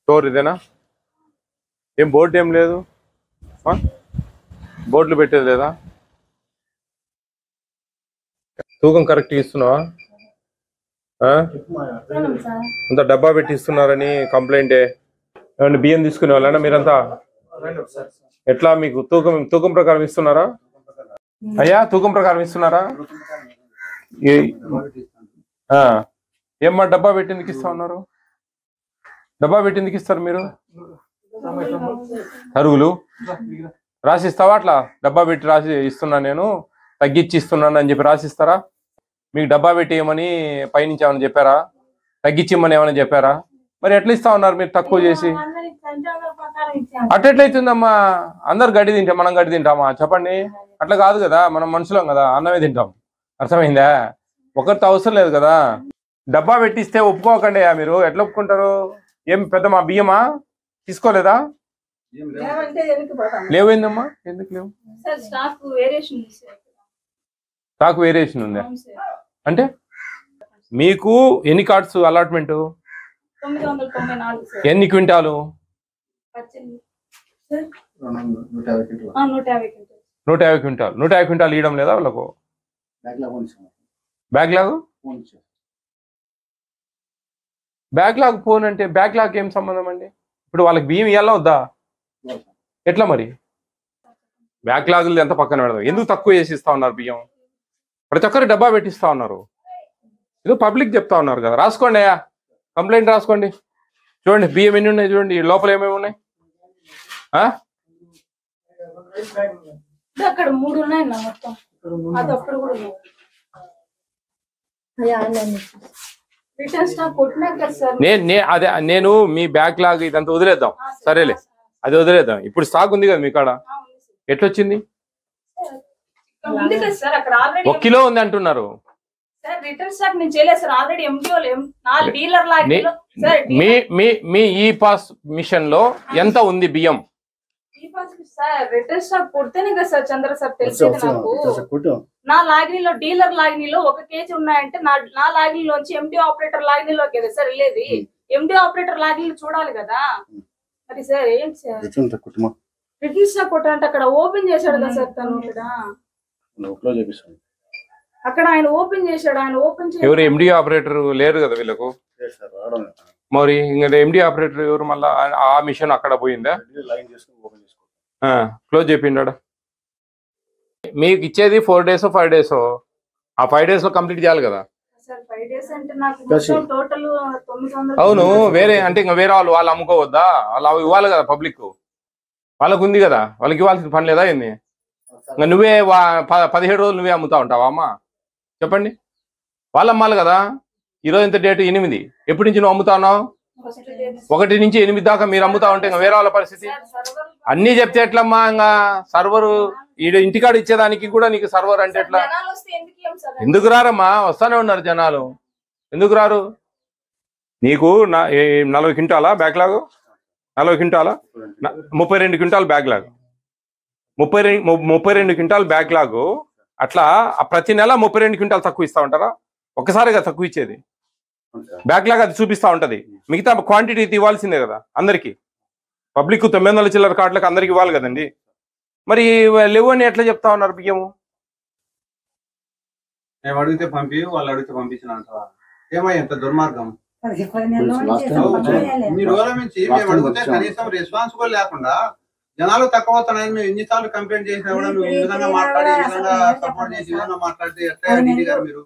Store ఇదేనా? ఏం board ఏం లేదు, బోర్డులు పెట్టేది లేదా? తూకం కరెక్ట్ ఇస్తున్నావా? అంత డబ్బా పెట్టి ఇస్తున్నారని కంప్లైంటే. ఏమంటే బియ్యం తీసుకునే వాళ్ళనా మీరంతా? ఎట్లా మీకు తూకం ప్రకారం ఇస్తున్నారా? అయ్యా తూకం ప్రకారం ఇస్తున్నారా? ఏమ్మా డబ్బా పెట్టేందుకు ఇస్తా ఉన్నారు? డబ్బా పెట్టేందుకు ఇస్తారు మీరు? అరుగులు రాసిస్తావా? అట్లా డబ్బా పెట్టి రాసి ఇస్తున్నా, నేను తగ్గించి ఇస్తున్నాను అని చెప్పి రాసిస్తారా? మీకు డబ్బా పెట్టి ఏమని పైనుంచి ఏమైనా చెప్పారా? తగ్గించి ఇమ్మని ఏమైనా చెప్పారా? మరి ఎట్లా ఇస్తా ఉన్నారు మీరు తక్కువ చేసి? అట్లెట్లయితుందమ్మా? అందరు గడ్డి తింటాం, మనం గడ్డి తింటామా చెప్పండి? అట్లా కాదు కదా, మనం మనుషులం కదా, అన్నమే తింటాం. అర్థమైందా? ఒకరితో అవసరం లేదు కదా. డబ్బా పెట్టిస్తే ఒప్పుకోకండి. మీరు ఎట్లా ఒప్పుకుంటారు? ఏం పెద్ద మా బియ్యమా తీసుకోలేదా? లేవేందమ్మా? ఎందుకు లేవు? స్టాక్ వేరియేషన్ ఉందా? అంటే మీకు ఎన్ని కార్డ్స్ అలాట్మెంట్? ఎన్ని క్వింటాలు? 150 క్వింటాలు. 150 క్వింటాలు ఇవ్వడం లేదా వాళ్ళకు? బ్యాక్లాగ్ ఫోన్ అంటే బ్యాక్లాగ్ ఏం సంబంధం అండి? ఇప్పుడు వాళ్ళకి బియ్యం ఇవ్వాలా వద్దా? ఎట్లా మరి? బ్యాక్లాగులు ఎంత పక్కన పెడదాం, ఎందుకు తక్కువ చేసి ఇస్తా ఉన్నారు బియ్యం? ప్రతి ఒక్కరు డబ్బా పెట్టిస్తా ఉన్నారు. ఏదో పబ్లిక్ చెప్తా ఉన్నారు కదా. రాసుకోండి అయ్యా, కంప్లైంట్ రాసుకోండి. చూడండి బియ్యం ఎన్ని ఉన్నాయి చూడండి, లోపల ఏమేమి ఉన్నాయి. నేను మీ బ్యాక్లాగ్ ఇదంతా వదిలేద్దాం, సరేలే అది వదిలేద్దాం. ఇప్పుడు స్టాక్ ఉంది కదా మీ కాడ, ఎట్లొచ్చింది? 1 కిలో ఉంది అంటున్నారు. మీ ఈ పాస్ మిషన్ లో ఎంత ఉంది బియ్యం? రిటర్న్ స్టాక్ కొడితేనే కదా సార్ చంద్ర సార్ తెలిసేది నాకు. నా లాగినీలో డీలర్ లాగినీలో 1 కేజీ ఉన్నాయంటే నా లాగినీలోంచి ఎండి ఆపరేటర్ లాగినీలోకి కదా సార్ వెళ్ళేది. ఎండి ఆపరేటర్ లాగినీలు చూడాలి కదా. మరి సార్ ఏం సార్ రిటర్న్ స్టాక్ కొట్టాలంటే అక్కడ ఓపెన్ చేశాడు కదా సార్ తను. అక్కడ ఆయన ఓపెన్ చేశాడు. ఆయన ఓపెన్ ఎవరు ఎండి ఆపరేటర్ లేరు కదా వీళ్ళకు? మరి ఇంకా ఎండి ఆపరేటర్ ఎవరు? మళ్ళా ఆ మిషన్ అక్కడ పోయిందా? క్లోజ్ చెప్పిండా? మీకు ఇచ్చేది 4 days 5 days. ఆ 5 days లో కంప్లీట్ చేయాలి కదా. అవును, వేరే అంటే ఇంకా వేరే వాళ్ళు అమ్ముకోవద్దా? వాళ్ళు ఇవ్వాలి కదా పబ్లిక్, వాళ్ళకు ఉంది కదా, వాళ్ళకి ఇవ్వాల్సిన పని లేదా ఏంది? ఇంకా నువ్వే 17 రోజులు నువ్వే అమ్ముతా ఉంటావా అమ్మా? చెప్పండి. వాళ్ళు అమ్మాలి కదా. ఈరోజు ఎంత డేట్? 8. ఎప్పటి నుంచి నువ్వు అమ్ముతా ఉన్నావు? 1 నుంచి 8 దాకా మీరు అమ్ముతా ఉంటే ఇంకా వేరే వాళ్ళ పరిస్థితి? అన్ని చెప్తే ఎట్లమ్మా? ఇంకా సర్వరు ఇంటికాడ ఇచ్చేదానికి కూడా నీకు సర్వర్ అంటే ఎట్లా? ఎందుకు రారమ్మా? వస్తానే ఉన్నారు జనాలు, ఎందుకు రారు? నీకు 40 క్వింటాలా బ్యాక్లాగ్? 40 క్వింటాలా? 32 క్వింటాల్ బ్యాక్లాగ్. 32 quintal backlog. అట్లా ప్రతి నెల 32 క్వింటాల్ తక్కువ ఇస్తా ఉంటారా? ఒక్కసారిగా తక్కువ ఇచ్చేది బ్యాక్లాగ్ అది చూపిస్తా ఉంటది. మిగతా క్వాంటిటీ ఇవ్వాల్సిందే కదా అందరికి. పబ్లిక్ 900 చిల్లర కార్డులకు అందరికి ఇవ్వాలి కదండి. మరి లేవు అని ఎట్లా చెప్తా ఉన్నారు బియ్యము? మేము అడిగితే పంపి, వాళ్ళు అడిగితే పంపించిన ఏమయ్య ఎంత దుర్మార్గం. ఇన్ని రోజుల నుంచి మేము అడిగితే కనీసం రెస్పాన్స్ కూడా లేకుండా జనాలు తక్కువ అవుతున్నాయని మేము ఎన్నిసార్లు కంప్లైంట్ చేసినా కూడా నువ్వు ఈ విధంగా మాట్లాడి, ఈ విధంగా సపోర్ట్ చేసి, ఈ విధంగా మాట్లాడితే ఎట్లా డీడీ గారు? మీరు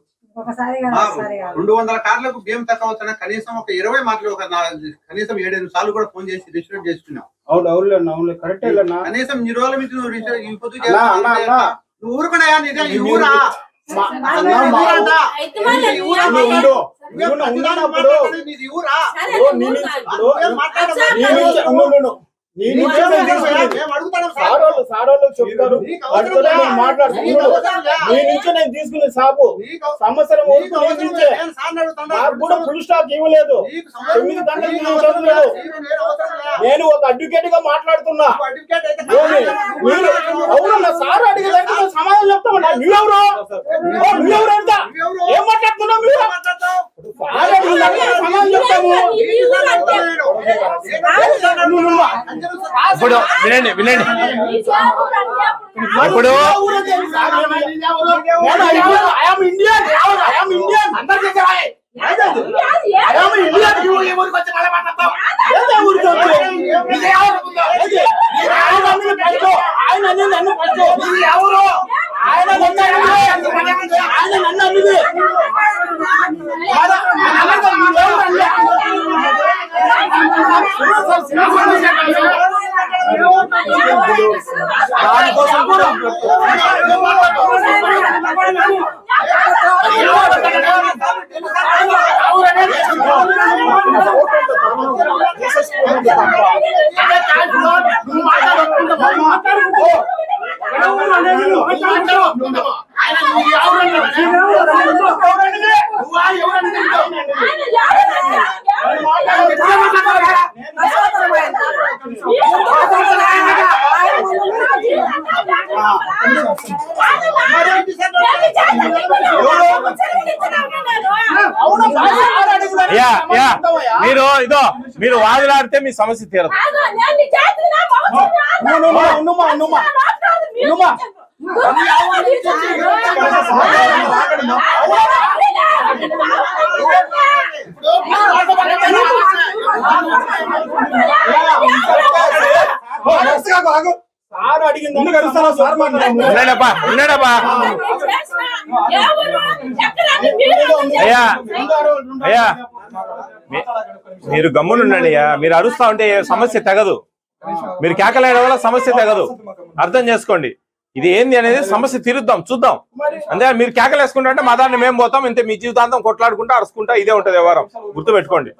200 కార్లకు బియ్యం తక్కువ అవుతున్నా కనీసం ఒక 20 మాటలు, కనీసం 7-8 సార్లు కూడా ఫోన్ చేసి రిజిస్టర్ చేసుకున్నావు. కనీసం ఇన్ని రోజుల నుంచి నువ్వు నువ్వు ఊరుకున్నాయా? ఈ ఊరా తీసుకునే సాపు సంవత్సరం ఫుల్ స్టాక్ ఇవ్వలేదు. 9 గంటలు నేను ఒక అడ్వకేట్ గా మాట్లాడుతున్నా. అవునన్నా సార్ అడిగేదానికి సమాధానం చెప్తామన్నా. నువ్వెవరు? నువ్వెవరు? ఏం మాట్లాడుతున్నావు? ఇప్పుడు వినండి వినండి ఇప్పుడు మీరు ఇదో మీరు వాదులాడితే మీ సమస్య తీరదు. అయ్యా మీరు గమ్మునుండండి అయ్యా. మీరు అరుస్తా ఉంటే సమస్య తెగదు. మీరు కేకలేయడం వల్ల సమస్య తెగదు. అర్థం చేసుకోండి. ఇది ఏంది అనేది సమస్య తీరుద్దాం, చూద్దాం. అంతే మీరు కేకలేసుకుంటా అంటే మా దాన్ని మేము పోతాం. ఇంతే మీ జీవితాంతం కొట్లాడుకుంటా అరుచుకుంటా ఇదే ఉంటది వ్యవహారం. గుర్తు పెట్టుకోండి.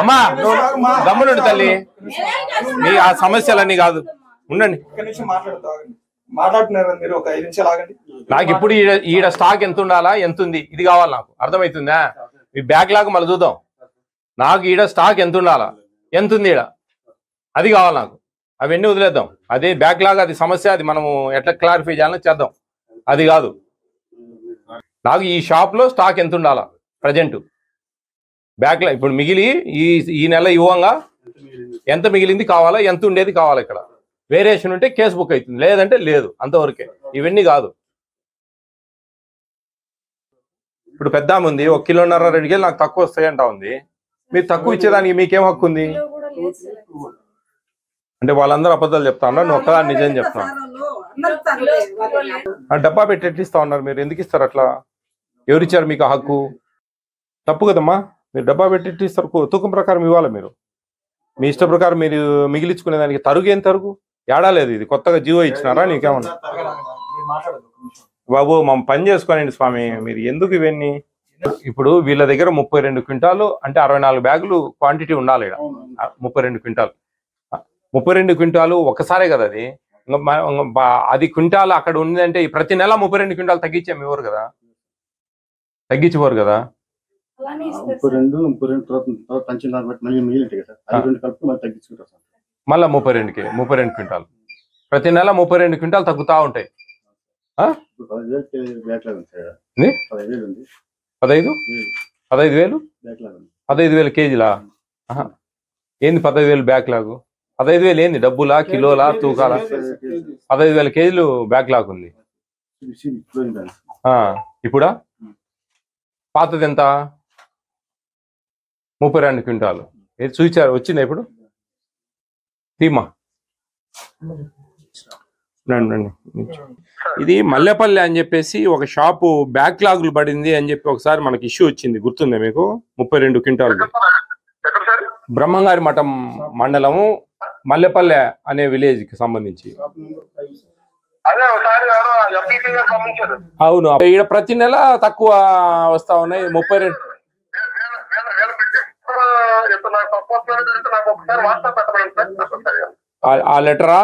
అమ్మా గమ్మునుండి తల్లి. మీ ఆ సమస్యలన్నీ కాదు, ఉండండి. మాట్లాడుతున్నారు మీరు, ఒక 5 నిమిషాలు ఆగండి. నాకు ఇప్పుడు ఈడ స్టాక్ ఎంత ఉండాలా, ఎంత ఉంది, ఇది కావాలి నాకు. అర్థమవుతుందా? మీ బ్యాక్ లాగా మళ్ళీ చూద్దాం. నాకు ఈడ స్టాక్ ఎంత ఉండాలా, ఎంత ఉంది ఈడ, అది కావాలి నాకు. అవన్నీ వదిలేద్దాం. అదే బ్యాక్ లాగా అది సమస్య, అది మనము ఎట్లా క్లారిఫై చేయాలని చేద్దాం. అది కాదు. నాకు ఈ షాప్ లో స్టాక్ ఎంత ఉండాలా ప్రజెంట్ బ్యాక్ లా. ఇప్పుడు మిగిలి ఈ నెల ఇవ్వంగా ఎంత మిగిలింది కావాలా, ఎంత ఉండేది కావాలా. ఇక్కడ వేరియేషన్ ఉంటే కేసు బుక్ అవుతుంది, లేదంటే లేదు, అంతవరకే. ఇవన్నీ కాదు. ఇప్పుడు పెద్ద ఉంది 1.5 కిలో 2 కిలో నాకు తక్కువ వస్తాయంటా ఉంది. మీరు తక్కువ ఇచ్చేదానికి మీకేం హక్కు ఉంది? అంటే వాళ్ళందరూ అబద్ధాలు చెప్తా ఉన్నారు, నువ్వు ఒక్కదాన్ని నిజం చెప్తున్నా. డబ్బా పెట్టి ఎట్లిస్తా ఉన్నారు మీరు? ఎందుకు ఇస్తారు అట్లా? ఎవరిచ్చారు మీకు హక్కు? తప్పు కదమ్మా. మీరు డబ్బా పెట్టి ఎట్లిస్తారు? తూకం ప్రకారం ఇవ్వాలి. మీరు మీ ఇష్ట ప్రకారం మీరు మిగిలించుకునే దానికి తరుగు ఏం తరుగు? ఏడాలేదు. ఇది కొత్తగా జీవో ఇచ్చినారా నీకేమన్నా? బాబు మా పని చేసుకోనండి స్వామి, మీరు ఎందుకు ఇవన్నీ? ఇప్పుడు వీళ్ళ దగ్గర 32 క్వింటాలు అంటే 64 బ్యాగులు క్వాంటిటీ ఉండాలి. 32 క్వింటాలు 32 క్వింటాలు ఒకసారే కదా అది. అది క్వింటాలు అక్కడ ఉందంటే ప్రతి నెల 32 క్వింటాలు తగ్గించాము ఇవ్వరు కదా, తగ్గించేవారు కదా. మళ్ళా 32 క్వింటాలు ప్రతి నెల 32 క్వింటాలు తగ్గుతా ఉంటాయి. 15,000 కేజీలా? ఏంది 15,000 బ్యాక్ లాగు? 15,000 ఏంది డబ్బులా, కిలోలా, తూకాలా? 15,000 కేజీలు బ్యాక్ లాగ్ ఉంది. ఇప్పుడా పాతది ఎంత? 32 క్వింటాలు. ఏది చూచారు? వచ్చిందా ఇప్పుడు? తీమా రండి. ఇది మల్లెపల్లి అని చెప్పేసి ఒక షాపు బ్యాక్లాగులు పడింది అని చెప్పి ఒకసారి మనకి ఇష్యూ వచ్చింది, గుర్తుందా మీకు? 32 క్వింటాలు. బ్రహ్మంగారి మఠం మండలము మల్లెపల్లె అనే విలేజ్ కి సంబంధించి. అవును, ఇక్కడ ప్రతి నెల తక్కువ వస్తా ఉన్నాయి. 32 ఆ లెటరా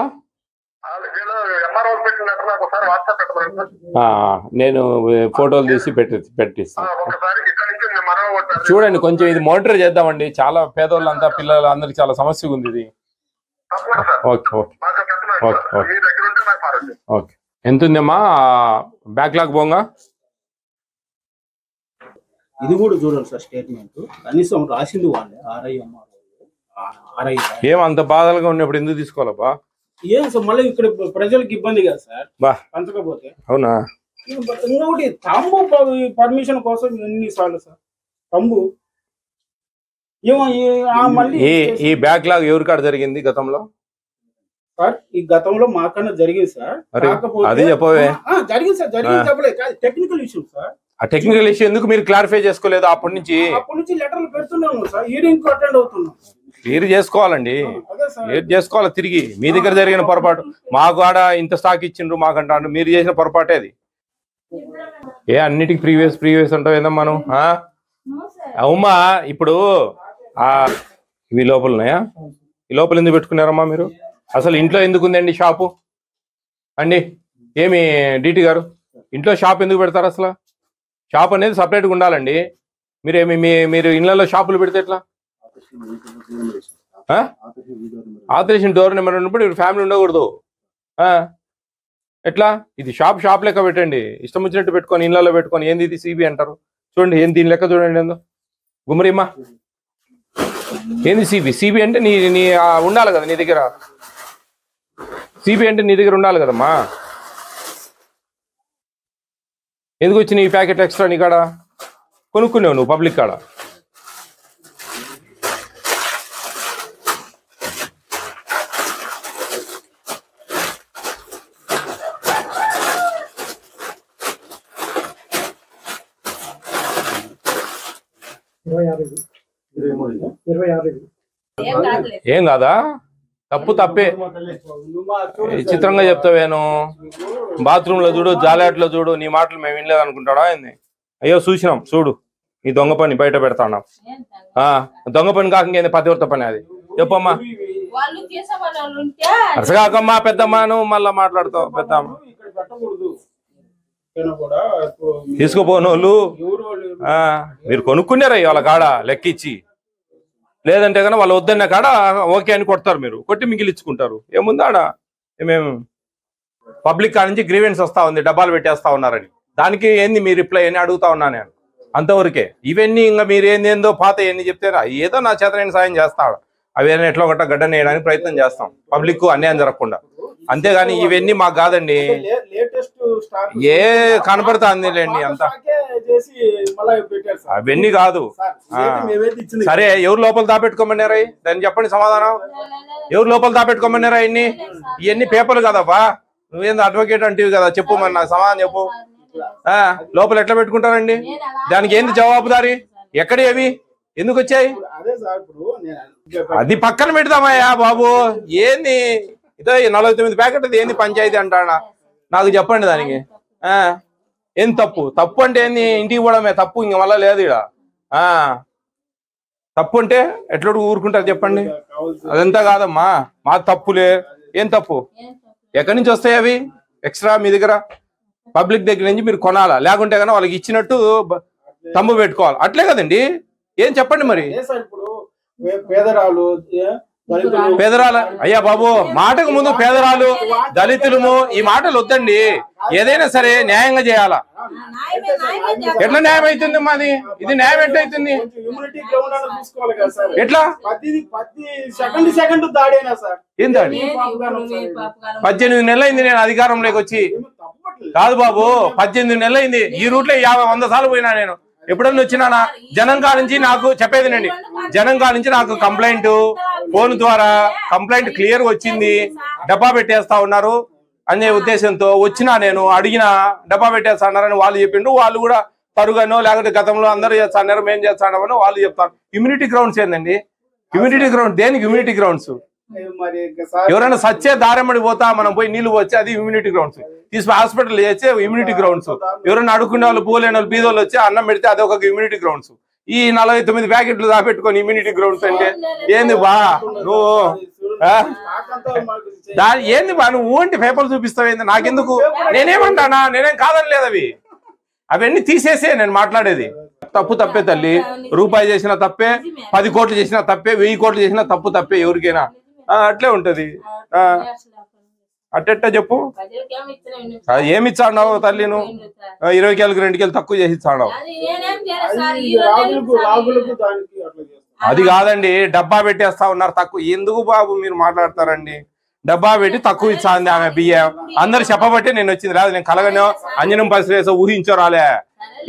నేను ఫోటోలు తీసి పెట్టిస్తాను. చూడండి కొంచెం ఇది మానిటర్ చేద్దామండి. చాలా పేదోళ్ళంతా పిల్లలు అందరికి చాలా సమస్య ఉంది ఇది. Okay okay okay okay okay. ఎంత ఉందమ్మా బ్యాక్లాగ్ పోంగా? ఇది కూడా చూడండి సార్ స్టేట్మెంట్. కనీసం రాసింది వాళ్ళే ఆర్ఐ ఆర్ఐ. ఏం అంత బాధలుగా ఉన్నప్పుడు ఎందుకు తీసుకోవాలబ్బా? ఏం సార్ మళ్ళీ ఇక్కడ ప్రజలకు ఇబ్బంది కదా సార్ బా పంచకపోతే. అవునా? ఇంకొకటి తంబు పర్మిషన్ కోసం ఎన్నిసార్లు సార్ తంబు ఏమో మళ్ళీ ఈ బ్యాక్లాగ్ ఎవరి కాడ జరిగింది గతంలో? సార్ ఈ గతంలో మాకన్నా జరిగింది సార్. అదే చెప్పవే. జరిగింది సార్, జరిగింది చెప్పలేదు. Technical issue sir. ఆ టెక్నికల్ ఇష్యూ ఎందుకు మీరు క్లారిఫై చేసుకోలేదు అప్పటి నుంచి? లెటర్లు పెడుతున్నాను సార్, హీరింగ్ కు అటెండ్ అవుతున్నాం. మీరు చేసుకోవాలండి, మీరు చేసుకోవాలి. తిరిగి మీ దగ్గర జరిగిన పొరపాటు మాకు ఆడ ఇంత స్టాక్ ఇచ్చిండ్రు మాకంటాడు, మీరు చేసిన పొరపాటే అది. అన్నిటికి ప్రీవియస్ అంటావు ఏందమ్మా మనం? అవుమా ఇప్పుడు ఇవి లోపల ఉన్నాయా? ఈ లోపల ఎందుకు పెట్టుకున్నారమ్మా మీరు? అసలు ఇంట్లో ఎందుకు ఉందండి షాపు అండి? ఏమి డిటి గారు, ఇంట్లో షాప్ ఎందుకు పెడతారు? అసలు షాప్ అనేది సపరేట్గా ఉండాలండి. మీరు ఇళ్లలో షాపులు పెడితే ఎట్లా? ఆథరైజేషన్ డోర్ నెంబర్ ఉన్నప్పుడు ఇప్పుడు ఫ్యామిలీ ఉండకూడదు. ఎట్లా? ఇది షాప్ లెక్క పెట్టండి. ఇష్టం వచ్చినట్టు పెట్టుకొని ఇళ్లలో పెట్టుకొని ఏంది ఇది సిబి అంటారు. చూడండి ఏంది దీని లెక్క చూడండి. ఏందో గుమ్మరిమ్మా, ఏంది సిబి అంటే నీ ఉండాలి కదా నీ దగ్గర. సిబి అంటే నీ దగ్గర ఉండాలి కదమ్మా. ఎందుకు వచ్చిన ఈ ప్యాకెట్ ఎక్స్ట్రా నీ కాడ? కొనుక్కునేవు నువ్వు పబ్లిక్ కాడ. ఏం కాదా? తప్పే. చిత్రంగా చెప్తావేను. బాత్రూమ్ లో చూడు, జాలాట్లో చూడు, నీ మాటలు మేము వినలేదు అనుకుంటాడా ఏంది? అయ్యో చూసినాం చూడు, ఈ దొంగ పని బయట పెడతాన్నాం. దొంగ పని కాక పతివర్త పని అది. చెప్పమ్మా. అసగాకమ్మా పెద్దమ్మా, నువ్వు మళ్ళా మాట్లాడతావు పెద్దమ్మ. తీసుకుపోనోళ్ళు మీరు కొనుక్కున్నారా వాళ్ళ కాడ లెక్కిచ్చి? లేదంటే కన్నా వాళ్ళు వద్దన్న కాడ ఓకే అని కొడతారు, మీరు కొట్టి మిగిలిచ్చుకుంటారు. ఏముందాడా? మేము పబ్లిక్ కాడ నుంచి గ్రీవెన్స్ వస్తా ఉంది, డబ్బాలు పెట్టేస్తా ఉన్నారని. దానికి ఏంది మీ రిప్లై అని అడుగుతా ఉన్నా నేను. అంతవరకే. ఇవన్నీ ఇంకా మీరు ఏందో పాత ఎన్ని చెప్తారా? ఏదో నా చేతనైన సాయం చేస్తాడు. అవి ఎట్లా ఒకట గడ్డని వేయడానికి ప్రయత్నం చేస్తాం, పబ్లిక్ అన్యాయం జరగకుండా. అంతేగాని ఇవన్నీ మాకు కాదండి. ఏ కనపడుతుంది లేండి అంతా, అవన్నీ కాదు. సరే, ఎవరు లోపల దాపెట్టుకోమన్నారా? దాన్ని చెప్పండి సమాధానం. ఎవరు లోపల దాపెట్టుకోమన్నారా? ఇవన్నీ పేపర్లు కదబ్బా. నువ్వేందో అడ్వకేట్ అంటివి కదా, చెప్పు మరి నాకు సమాధానం చెప్పు. లోపల ఎట్లా పెట్టుకుంటారండి? దానికి ఏంది జవాబుదారి? ఎక్కడి అవి ఎందుకు వచ్చాయి? అది పక్కన పెడదామయ్యా బాబు. ఏంది ఇదో 49 ప్యాకెట్ ఏంది పంచాయతీ అంటాడా? నాకు చెప్పండి దానికి. ఏం తప్పు అంటే ఏంది? ఇంటికి పోవడమే తప్పు, ఇంక మళ్ళా లేదు ఇడ. తప్పు అంటే ఎట్లా ఊరుకుంటారు చెప్పండి? అదంతా కాదమ్మా, మా తప్పులే. ఏం తప్పు? ఎక్కడి నుంచి వస్తాయి అవి ఎక్స్ట్రా? మీ దగ్గర పబ్లిక్ దగ్గర నుంచి మీరు కొనాలా, లేకుంటే కన్నా వాళ్ళకి ఇచ్చినట్టు తమ్ము పెట్టుకోవాలి. అట్లే కదండి. ఏం చెప్పండి మరి? పేదరాలు అయ్యా బాబు, మాటకు ముందు పేదరాలు, దళితులము ఈ మాటలు వద్దండి. ఏదైనా సరే న్యాయంగా చేయాలా. ఎట్లా న్యాయం అవుతుంది మాది? ఇది న్యాయం ఎట్లయితుంది? ఎట్లా? ఏం దాడి? 18 నెలలైంది నేను అధికారంలోకి వచ్చి. కాదు బాబు, 18 నెలలైంది. ఈ రూట్లో 50-100 సార్లు పోయినా నేను. ఎప్పుడన్నా వచ్చినా జనం కానించి నాకు చెప్పేదినండి. జనం కానించి నాకు కంప్లైంట్ ఫోన్ ద్వారా కంప్లైంట్ క్లియర్ వచ్చింది. డబ్బా పెట్టేస్తా ఉన్నారు అనే ఉద్దేశంతో వచ్చినా నేను. అడిగిన డబ్బా పెట్టేస్తా ఉన్నారని వాళ్ళు చెప్పిండు. వాళ్ళు కూడా తరుగానో లేకపోతే గతంలో అందరూ చేస్తాన్నారు, మేము చేస్తామని వాళ్ళు చెప్తాను. ఇమ్యూనిటీ గ్రౌండ్స్ ఏందండి? ఇమ్యూనిటీ గ్రౌండ్ దేనికి? ఇమ్యూనిటీ గ్రౌండ్స్ ఎవరైనా సచ్చే దారెమ్మడి పోతా మనం పోయి నీళ్లు వచ్చి అది ఇమ్యూనిటీ గ్రౌండ్స్. తీసుకు హాస్పిటల్ చేస్తే ఇమ్యూనిటీ గ్రౌండ్స్. ఎవరైనా అడుక్కునే వాళ్ళు, పోలేని వాళ్ళు, బీదోళ్ళు వచ్చి అన్నం పెడితే అదొక ఇమ్యూనిటీ గ్రౌండ్స్. ఈ 49 ప్యాకెట్లు దాపెట్టుకొని ఇమ్యూనిటీ గ్రౌండ్స్ అంటే ఏంది బా? నువ్వు ఏంది బా? నువ్వు అంటే పేపర్లు చూపిస్తావేంది? నాకెందుకు? నేనేమంటానా? నేనేం కాదని లేదు. అవన్నీ తీసేసే నేను మాట్లాడేది. తప్పే తల్లి. రూపాయి చేసినా తప్పే, 10 కోట్లు చేసినా తప్పే, 1000 కోట్లు చేసినా తప్పే. ఎవరికైనా అట్లే ఉంటది. అట్టెట్టా చెప్పు. అది ఏమి ఇచ్చాడావు తల్లి నువ్వు? 20 కేలకు 2 కేలు తక్కువ చేసి ఇచ్చాడావు. అది కాదండి, డబ్బా పెట్టేస్తా ఉన్నారు తక్కువ. ఎందుకు బాబు మీరు మాట్లాడతారండి? డబ్బా పెట్టి తక్కువ ఇచ్చాంది ఆమె బియ్యం. అందరు చెప్పబట్టి నేను వచ్చింది రాదు. నేను కలగనో అంజనం పరిశ్రమ ఊహించో రాలే.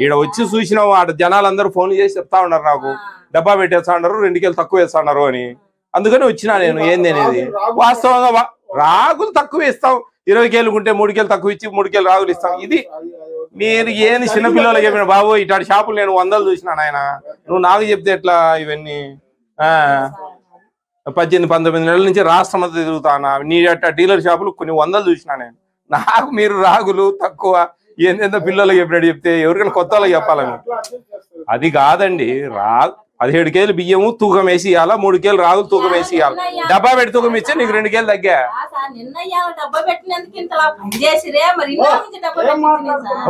ఈడ వచ్చి చూసినావు ఆడ జనాలందరూ ఫోన్ చేసి చెప్తా ఉన్నారు నాకు డబ్బా పెట్టేస్తా ఉన్నారు 2 కేలు తక్కువ వేస్తున్నారు అని. అందుకని వచ్చినా నేను ఏంది అనేది. వాస్తవంగా రాగులు తక్కువ ఇస్తాం, 20 కేలు ఉంటే 3 కేలు తక్కువ ఇచ్చి 3 కేలు రాగులు ఇస్తాం. ఇది మీరు ఏంది చిన్నపిల్లలు చెప్పిన బాబు. ఇట్లాంటి షాపులు నేను 100 చూసినా నాయన. నువ్వు నాకు చెప్తే ఎట్లా ఇవన్నీ? 18-19 నెలల నుంచి రాష్ట్రం అంతా తిరుగుతానా. నీ అట్ట డీలర్ షాపులు కొన్ని 100 చూసినా నేను. నాకు మీరు రాగులు తక్కువ ఏందో పిల్లలు చెప్పినట్టు చెప్తే ఎవరికైనా కొత్త వాళ్ళకి చెప్పాలి. అది కాదండి, 17 కేలు బియ్యము తూకం వేసి ఇవ్వాలా, 3 కేలు రాగులు తూకం వేసి ఇవ్వాలి. డబ్బా పెట్టి తూకం ఇస్తే నీకు 2 కేలు తగ్గా.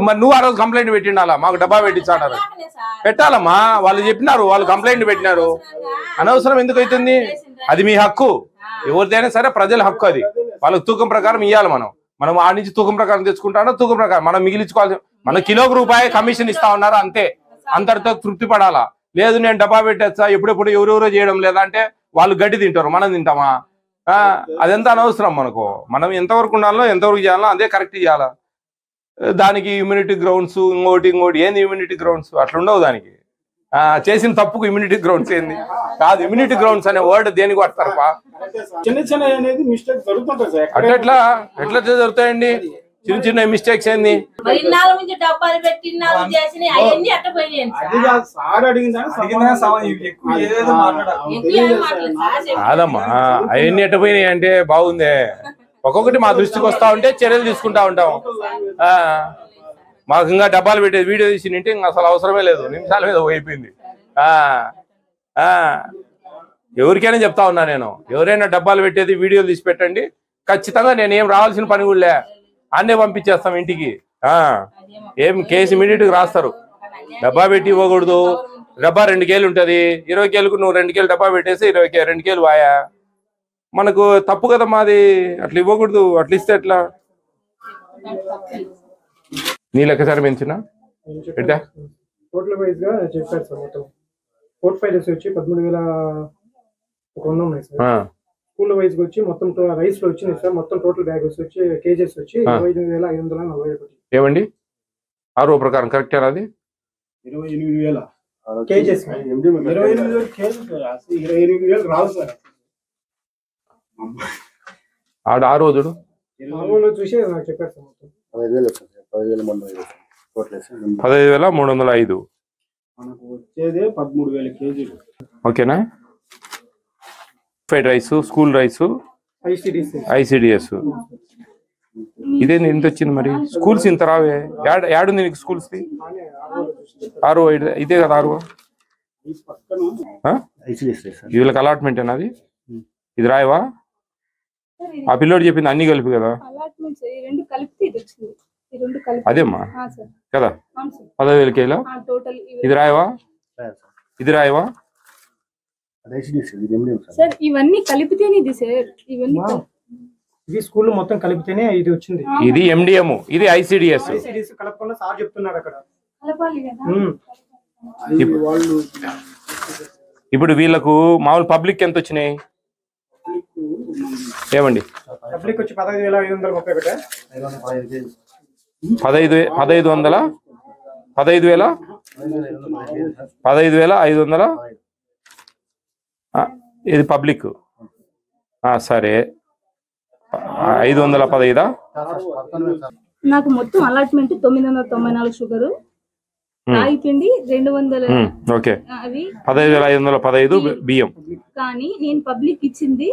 మరి నువ్వు ఆ రోజు కంప్లైంట్ పెట్టిండాలా, మాకు డబ్బా పెట్టించాడారు. పెట్టాలమ్మా, వాళ్ళు చెప్పినారు, వాళ్ళు కంప్లైంట్ పెట్టినారు. అనవసరం ఎందుకు అవుతుంది? అది మీ హక్కు, ఎవరిదైనా సరే ప్రజల హక్కు. అది వాళ్ళకి తూకం ప్రకారం ఇవ్వాలి. మనం ఆ నుంచి తూకం ప్రకారం తెచ్చుకుంటానో తూకం ప్రకారం మనం మిగిలించుకోవాలి. మన కిలోకి రూపాయి కమిషన్ ఇస్తా ఉన్నారు అంతే, అంతటితో తృప్తి పడాలా. లేదు నేను డబ్బా పెట్టేస్తా ఎప్పుడెప్పుడు ఎవరెవరో చేయడం లేదా అంటే వాళ్ళు గడ్డి తింటారు, మనం తింటామా? అదెంత అనవసరం మనకు. మనం ఎంతవరకు ఉండాలో ఎంతవరకు చేయాలో అదే కరెక్ట్ చేయాలా. దానికి ఇమ్యూనిటీ గ్రౌండ్స్ ఇంకోటి ఏంది ఇమ్యూనిటీ గ్రౌండ్స్ అట్లుండవు. దానికి చేసిన తప్పుకు ఇమ్యూనిటీ గ్రౌండ్స్ ఏంది కాదు. ఇమ్యూనిటీ గ్రౌండ్స్ అనే వర్డ్ దేనికి వాడతారు? అట్లా ఎట్లా జరుగుతాయండి చిన్న చిన్న మిస్టేక్స్ ఏంది? కాదమ్మా, అవన్నీ ఎట్టపోయినాయి అంటే బాగుందే. ఒక్కొక్కటి మా దృష్టికి వస్తా ఉంటే చర్యలు తీసుకుంటా ఉంటాం. మాకు ఇంకా డబ్బాలు పెట్టేది వీడియో తీసి నింటే ఇంకా అసలు అవసరమే లేదు, నిమిషాల మీద అయిపోయింది. ఎవరికైనా చెప్తా ఉన్నా నేను, ఎవరైనా డబ్బాలు పెట్టేది వీడియోలు తీసి పెట్టండి, ఖచ్చితంగా నేనేం రావాల్సిన పని కూడా అన్నే పంపించేస్తాం ఇంటికి. ఏం కేసు ఇమీడియట్ గా రాస్తారు. డబ్బా పెట్టి ఇవ్వకూడదు. డబ్బా 2 కేలు ఉంటది, 20 కేలకు నువ్వు 2 కేలు డబ్బా పెట్టేసి 2 కేలు వాయా. మనకు తప్పు కదా మాది, అట్లా ఇవ్వకూడదు. అట్లా ఇస్తే ఎట్లా? నీ లెక్కసారి పెంచినా పెట్టా టోటల్ వైజ్ గా చెప్పారు సార్. మొత్తం పోర్ట్ఫోలియోస్ వచ్చి 13,100 ఉన్నాయి సార్. స్కూల్ వైజ్ గా వచ్చి మొత్తం రైస్ లో వచ్చినాయి సార్. మొత్తం టోటల్ బ్యాగ్స్ వచ్చి కేజెస్ వచ్చి 28,541. ఏమండి ఆరో ప్రకారం కరెక్టేనా? అది 28,000 కేజెస్. 28,000 రావు సార్. ఆడ ఆ రోజుడు చూసి నాకు చెప్పారు సార్. మొత్తం 15,305 మనకు వచ్చేదే 13,000 కేజీలు. ఓకేనా? Fried rice, school rice, ICDS. ఇదేంది ఇంత వచ్చింది మరి? స్కూల్స్ ఇంత రావే. యాడుంది నీకు స్కూల్స్? 6 ఇదే కదా 6. వీళ్ళకి అలాట్మెంట్ అది. ఇది రాయవా? ఆ పిల్లోడు చెప్పింది అన్ని కలిపి కదా. అదేమ్మా కదా 15,000 కేలా. ఇది రాయవా? ఇది రాయవా? సార్ ఇవన్నీ కలిపితేనే ఇది సార్. ఇవన్నీ ఇది స్కూల్ మొత్తం కలిపితేనే ఇది వచ్చింది. ఇది MDM, ఇది ICDS. కలపకుండా సార్ చెప్తున్నారు అక్కడ. ఇప్పుడు వీళ్ళకు మామూలు పబ్లిక్ ఎంత వచ్చినాయి ఏమండి? పబ్లిక్ వచ్చి 15,531. 15,500 ఇది పబ్లిక్. సరే 515. నాకు మొత్తం అలాట్మెంట్ 994 షుగర్, రాగి పిండి 200. ఓకే, 15,515 బియ్యం. కానీ నేను పబ్లిక్ ఇచ్చింది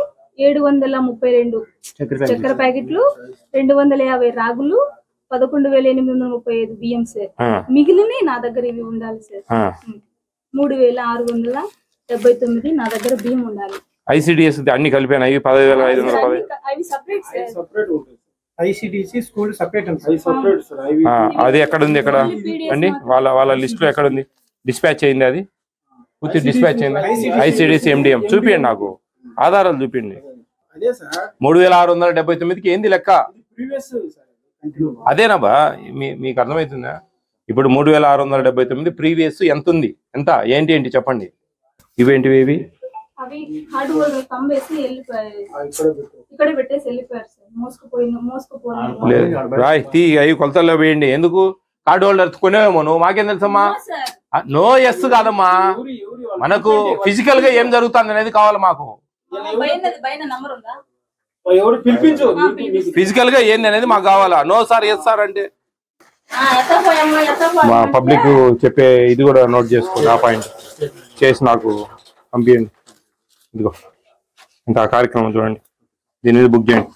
732 చక్కెర ప్యాకెట్లు, 250 రాగులు, 11,835 బియ్యం సార్. మిగిలినవి నా దగ్గర ఇవి ఉండాలి సార్. 3,679 నా దగ్గర బియ్యం ఉండాలి. ICDS అన్ని కలిపాను. 15,515 అవి separate sir. ICDC school separate sir. అది ఎక్కడ ఉంది? ఎక్కడ అండి? వాళ్ళ లిస్ట్ లో ఎక్కడ ఉంది? డిస్పాచ్ అయింది? అది పూర్తి డిస్పాచ్ అయింది. ICDC MDM చూపియండి, నాకు ఆధారాలు చూపించండి. అదే సార్ 3679కి ఏంది లెక్క? ప్రీవియస్ అదేనాబా మీకు అర్థమవుతుందా? ఇప్పుడు 3679 ప్రీవియస్ ఎంత ఉంది? ఎంత ఏంటి ఏంటి చెప్పండి. ఇవేంటివి? ఇవి అవి హార్డ్ హోల్డర్ తంబేసి వెళ్ళిపోయారు, ఇక్కడ పెట్టేసి వెళ్ళిపోయారు సార్. మోసుకుపోయిన లేదు రాయ్ తీ అవి కొలతల్లో వేయండి. ఎందుకు కార్డు హోల్డర్ కొనేమో నువ్వు? మాకేం తెలుసమ్మా? నో ఎస్ కాదమ్మా, మనకు ఫిజికల్ గా ఏం జరుగుతుంది అనేది కావాలి మాకు. ఎవరు పిలిపించు, ఫిజికల్ గా ఏంది అనేది మాకు కావాలా. నో సార్ ఎస్ సార్ అంటే మా పబ్లిక్ చెప్పే ఇది కూడా నోట్ చేసుకోండి. ఆ పాయింట్ చేసి నాకు పంపించండి. ఇదిగో ఇంకా కార్యక్రమం చూడండి, దీని మీద బుక్ చేయండి.